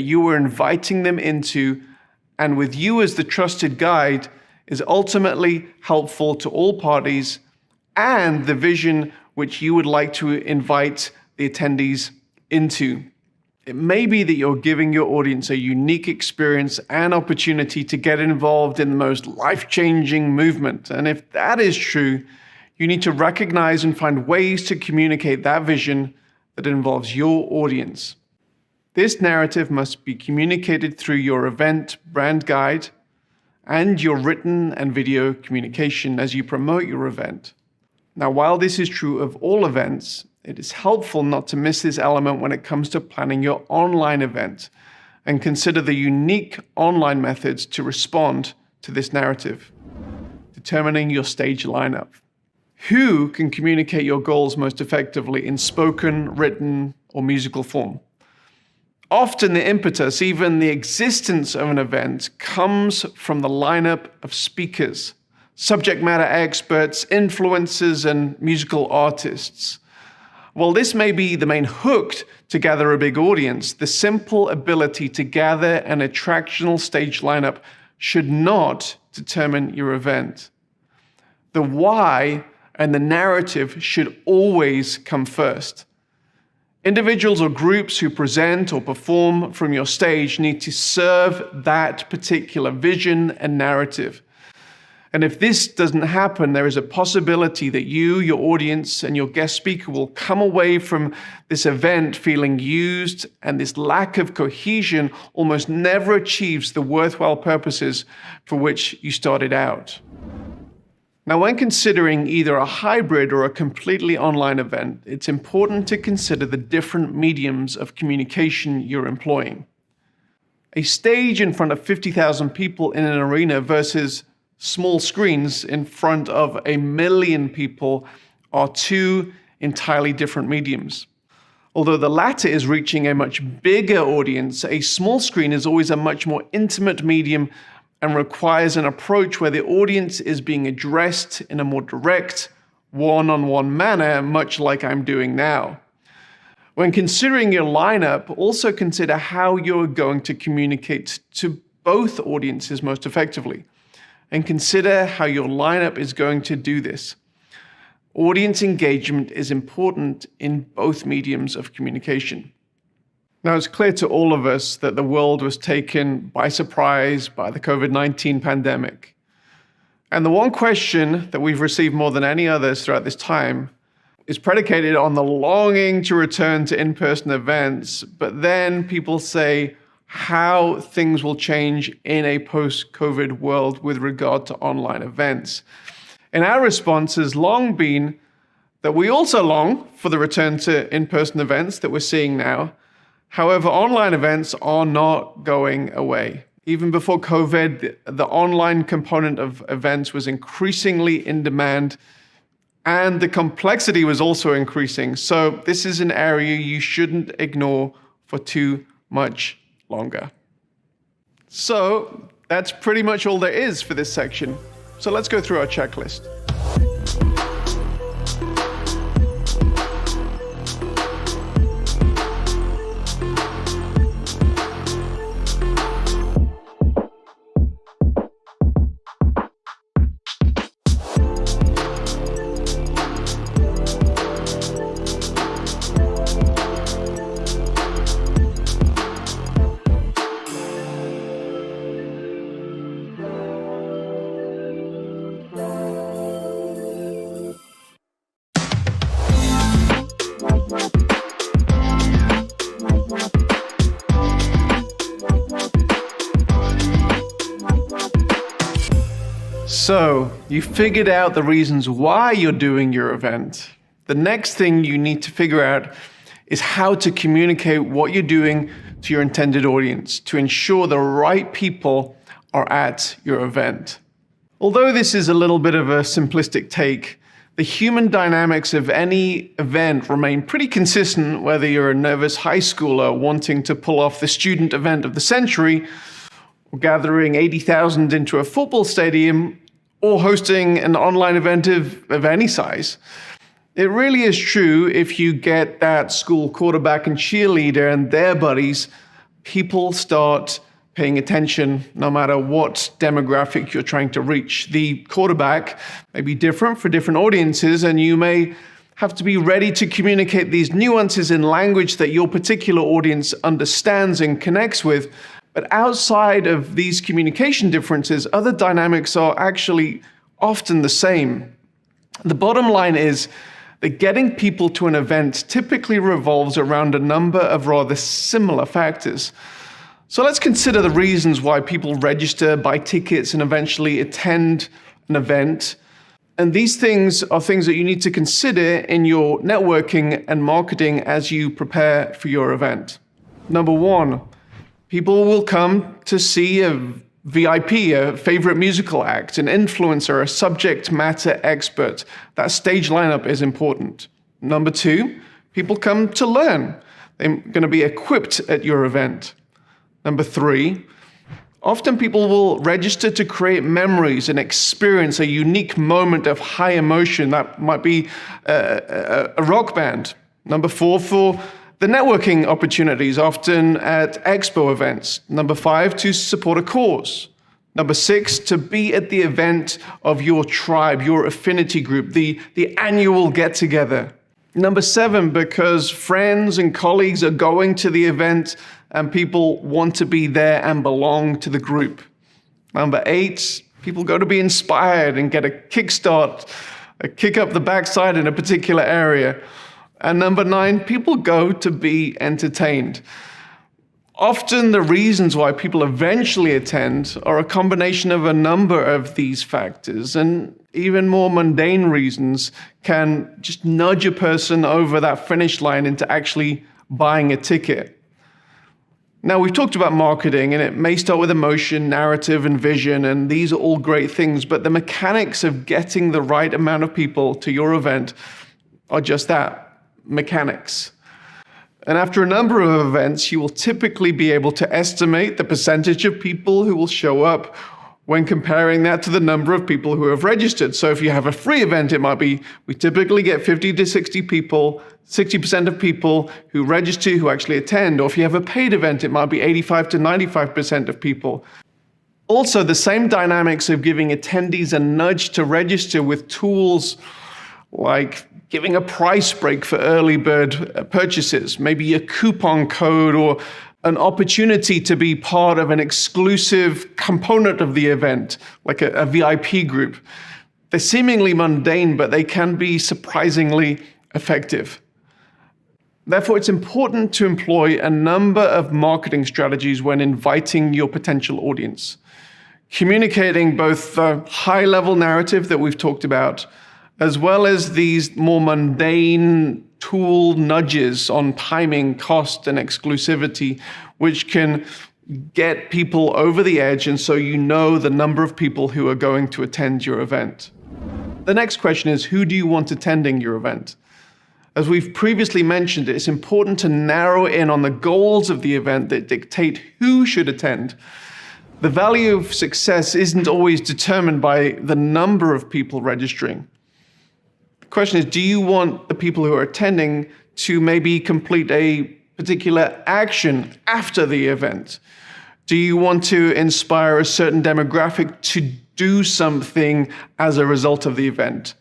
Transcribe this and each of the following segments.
you are inviting them into, and with you as the trusted guide, is ultimately helpful to all parties and the vision which you would like to invite the attendees into. It may be that you're giving your audience a unique experience and opportunity to get involved in the most life-changing movement. And if that is true, you need to recognize and find ways to communicate that vision that involves your audience. This narrative must be communicated through your event brand guide and your written and video communication as you promote your event. Now, while this is true of all events, it is helpful not to miss this element when it comes to planning your online event, and consider the unique online methods to respond to this narrative. Determining your stage lineup. Who can communicate your goals most effectively in spoken, written, or musical form? Often the impetus, even the existence of an event, comes from the lineup of speakers, subject matter experts, influencers, and musical artists. While this may be the main hook to gather a big audience, the simple ability to gather an attractional stage lineup should not determine your event. The why and the narrative should always come first. Individuals or groups who present or perform from your stage need to serve that particular vision and narrative. And if this doesn't happen, there is a possibility that you, your audience, and your guest speaker will come away from this event feeling used, and this lack of cohesion almost never achieves the worthwhile purposes for which you started out. Now, when considering either a hybrid or a completely online event, it's important to consider the different mediums of communication you're employing. A stage in front of 50,000 people in an arena versus small screens in front of 1 million people are two entirely different mediums. Although the latter is reaching a much bigger audience, a small screen is always a much more intimate medium and requires an approach where the audience is being addressed in a more direct, one-on-one manner, much like I'm doing now. When considering your lineup, also consider how you're going to communicate to both audiences most effectively, and consider how your lineup is going to do this. Audience engagement is important in both mediums of communication. Now, it's clear to all of us that the world was taken by surprise by the COVID-19 pandemic. And the one question that we've received more than any others throughout this time is predicated on the longing to return to in-person events, but then people say how things will change in a post-COVID world with regard to online events. And our response has long been that we also long for the return to in-person events that we're seeing now. However, online events are not going away. Even before COVID, the online component of events was increasingly in demand, and the complexity was also increasing. So this is an area you shouldn't ignore for too much longer. So that's pretty much all there is for this section. So let's go through our checklist. So, you figured out the reasons why you're doing your event. The next thing you need to figure out is how to communicate what you're doing to your intended audience to ensure the right people are at your event. Although this is a little bit of a simplistic take, the human dynamics of any event remain pretty consistent, whether you're a nervous high schooler wanting to pull off the student event of the century, or gathering 80,000 into a football stadium, or hosting an online event of any size. It really is true if you get that school quarterback and cheerleader and their buddies, people start paying attention no matter what demographic you're trying to reach. The quarterback may be different for different audiences, and you may have to be ready to communicate these nuances in language that your particular audience understands and connects with. But outside of these communication differences, other dynamics are actually often the same. The bottom line is that getting people to an event typically revolves around a number of rather similar factors. So let's consider the reasons why people register, buy tickets, and eventually attend an event. And these things are things that you need to consider in your networking and marketing as you prepare for your event. Number one, people will come to see a VIP, a favorite musical act, an influencer, a subject matter expert. That stage lineup is important. Number two, people come to learn. They're going to be equipped at your event. Number three, often people will register to create memories and experience a unique moment of high emotion. That might be a rock band. Number four, for the networking opportunities, often at expo events. Number five, to support a cause. Number six, to be at the event of your tribe, your affinity group, the annual get-together. Number seven, because friends and colleagues are going to the event and people want to be there and belong to the group. Number eight, people go to be inspired and get a kickstart, a kick up the backside in a particular area. And number nine, people go to be entertained. Often the reasons why people eventually attend are a combination of a number of these factors, and even more mundane reasons can just nudge a person over that finish line into actually buying a ticket. Now, we've talked about marketing, and it may start with emotion, narrative, and vision, and these are all great things, but the mechanics of getting the right amount of people to your event are just that, mechanics. And after a number of events, you will typically be able to estimate the percentage of people who will show up when comparing that to the number of people who have registered. So if you have a free event, it might be, we typically get 50 to 60 people, 60% of people who register who actually attend. Or if you have a paid event, it might be 85 to 95% of people. Also, the same dynamics of giving attendees a nudge to register with tools like giving a price break for early bird purchases, maybe a coupon code or an opportunity to be part of an exclusive component of the event, like a VIP group. They're seemingly mundane, but they can be surprisingly effective. Therefore, it's important to employ a number of marketing strategies when inviting your potential audience. Communicating both the high-level narrative that we've talked about, as well as these more mundane tool nudges on timing, cost, and exclusivity, which can get people over the edge, and so you know the number of people who are going to attend your event. The next question is, who do you want attending your event? As we've previously mentioned, it's important to narrow in on the goals of the event that dictate who should attend. The value of success isn't always determined by the number of people registering. The question is, do you want the people who are attending to maybe complete a particular action after the event? Do you want to inspire a certain demographic to do something as a result of the event?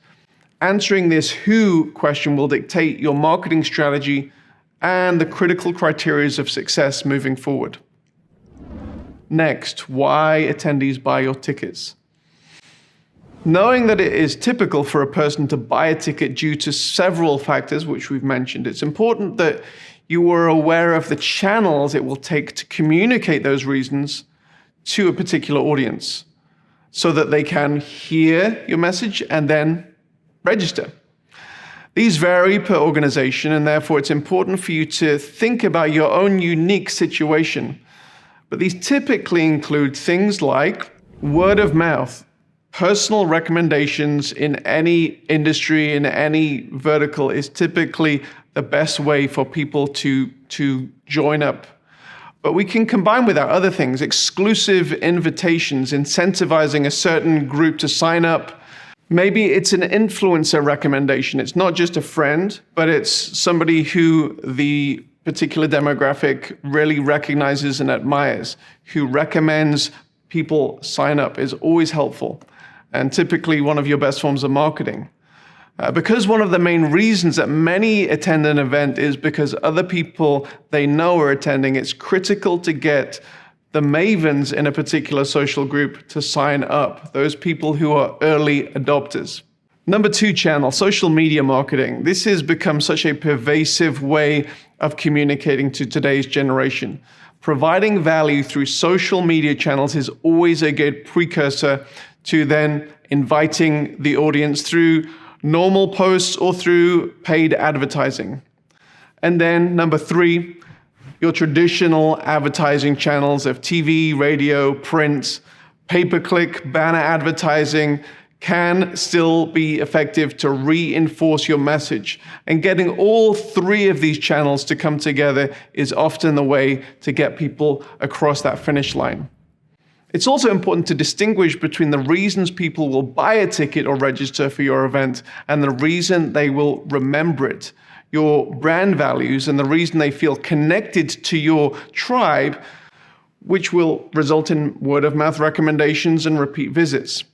Answering this who question will dictate your marketing strategy and the critical criteria of success moving forward. Next, why attendees buy your tickets. Knowing that it is typical for a person to buy a ticket due to several factors, which we've mentioned, it's important that you are aware of the channels it will take to communicate those reasons to a particular audience so that they can hear your message and then register. These vary per organization, and therefore it's important for you to think about your own unique situation. But these typically include things like word of mouth. Personal recommendations in any industry, in any vertical, is typically the best way for people to join up. But we can combine with that other things, exclusive invitations, incentivizing a certain group to sign up. Maybe it's an influencer recommendation. It's not just a friend, but it's somebody who the particular demographic really recognizes and admires, who recommends people sign up, is always helpful and typically one of your best forms of marketing. Because one of the main reasons that many attend an event is because other people they know are attending, it's critical to get the mavens in a particular social group to sign up, those people who are early adopters. Number 2 channel, social media marketing. This has become such a pervasive way of communicating to today's generation. Providing value through social media channels is always a good precursor to then inviting the audience through normal posts or through paid advertising. And then number 3, your traditional advertising channels of TV, radio, print, pay-per-click, banner advertising can still be effective to reinforce your message. And getting all 3 of these channels to come together is often the way to get people across that finish line. It's also important to distinguish between the reasons people will buy a ticket or register for your event and the reason they will remember it. Your brand values and the reason they feel connected to your tribe, which will result in word-of-mouth recommendations and repeat visits.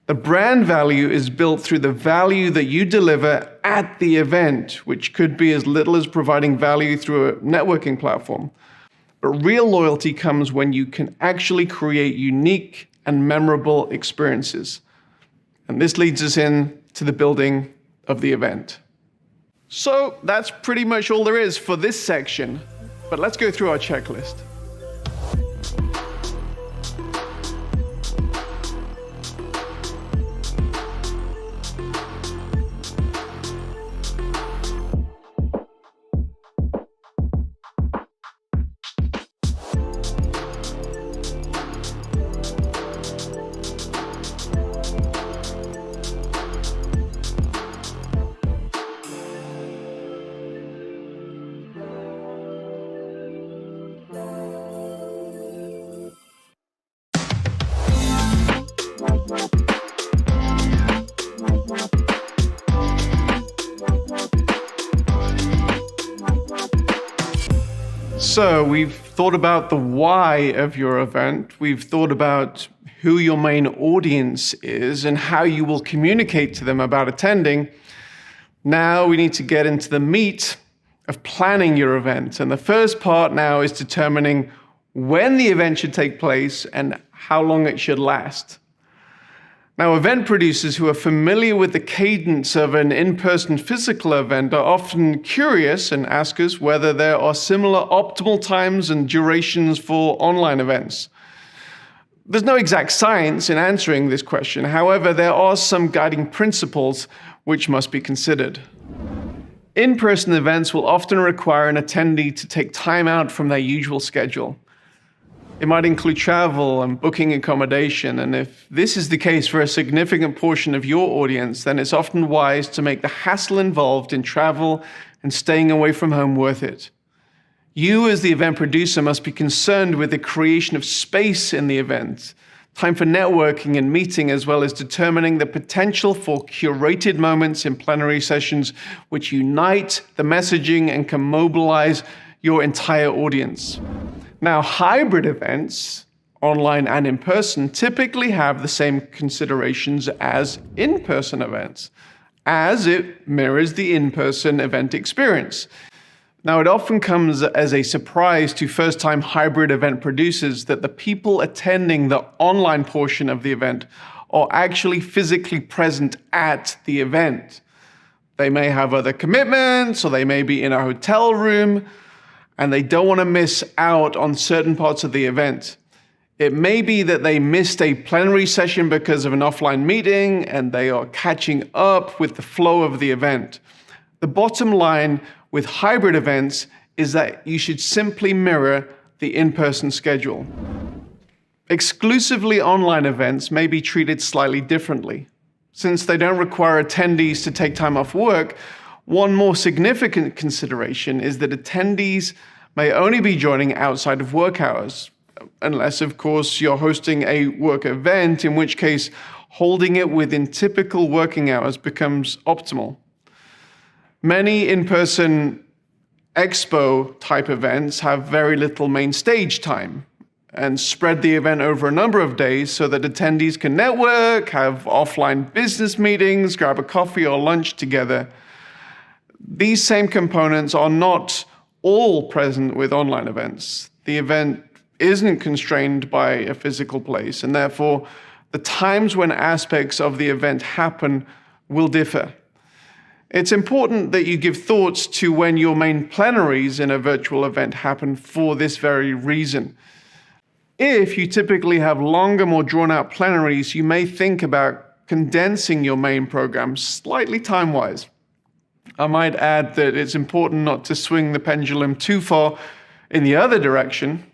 The brand value is built through the value that you deliver at the event, which could be as little as providing value through a networking platform. But real loyalty comes when you can actually create unique and memorable experiences. And this leads us in to the building of the event. So that's pretty much all there is for this section, but let's go through our checklist. So we've thought about the why of your event. We've thought about who your main audience is and how you will communicate to them about attending. Now we need to get into the meat of planning your event. And the first part now is determining when the event should take place and how long it should last. Now, event producers who are familiar with the cadence of an in-person physical event are often curious and ask us whether there are similar optimal times and durations for online events. There's no exact science in answering this question. However, there are some guiding principles which must be considered. In-person events will often require an attendee to take time out from their usual schedule. It might include travel and booking accommodation, and if this is the case for a significant portion of your audience, then it's often wise to make the hassle involved in travel and staying away from home worth it. You, as the event producer, must be concerned with the creation of space in the event, time for networking and meeting, as well as determining the potential for curated moments in plenary sessions which unite the messaging and can mobilize your entire audience. Now, hybrid events, online and in person, typically have the same considerations as in-person events, as it mirrors the in-person event experience. Now, it often comes as a surprise to first-time hybrid event producers that the people attending the online portion of the event are actually physically present at the event. They may have other commitments, or they may be in a hotel room, and they don't want to miss out on certain parts of the event. It may be that they missed a plenary session because of an offline meeting, and they are catching up with the flow of the event. The bottom line with hybrid events is that you should simply mirror the in-person schedule. Exclusively online events may be treated slightly differently. Since they don't require attendees to take time off work, one more significant consideration is that attendees may only be joining outside of work hours, unless, of course, you're hosting a work event, in which case holding it within typical working hours becomes optimal. Many in-person expo type events have very little main stage time and spread the event over a number of days so that attendees can network, have offline business meetings, grab a coffee or lunch together. These same components are not all present with online events. The event isn't constrained by a physical place, and therefore the times when aspects of the event happen will differ. It's important that you give thoughts to when your main plenaries in a virtual event happen for this very reason. If you typically have longer, more drawn-out plenaries, you may think about condensing your main program slightly time-wise. I might add that it's important not to swing the pendulum too far in the other direction.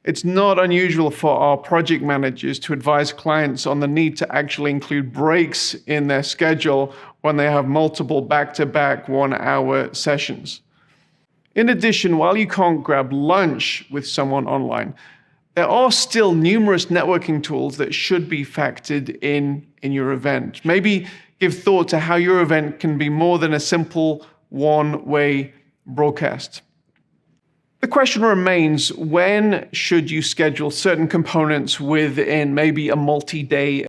It's not unusual for our project managers to advise clients on the need to actually include breaks in their schedule when they have multiple back-to-back 1-hour sessions. In addition, while you can't grab lunch with someone online, there are still numerous networking tools that should be factored in your event. Maybe give thought to how your event can be more than a simple one-way broadcast. The question remains, when should you schedule certain components within maybe a multi-day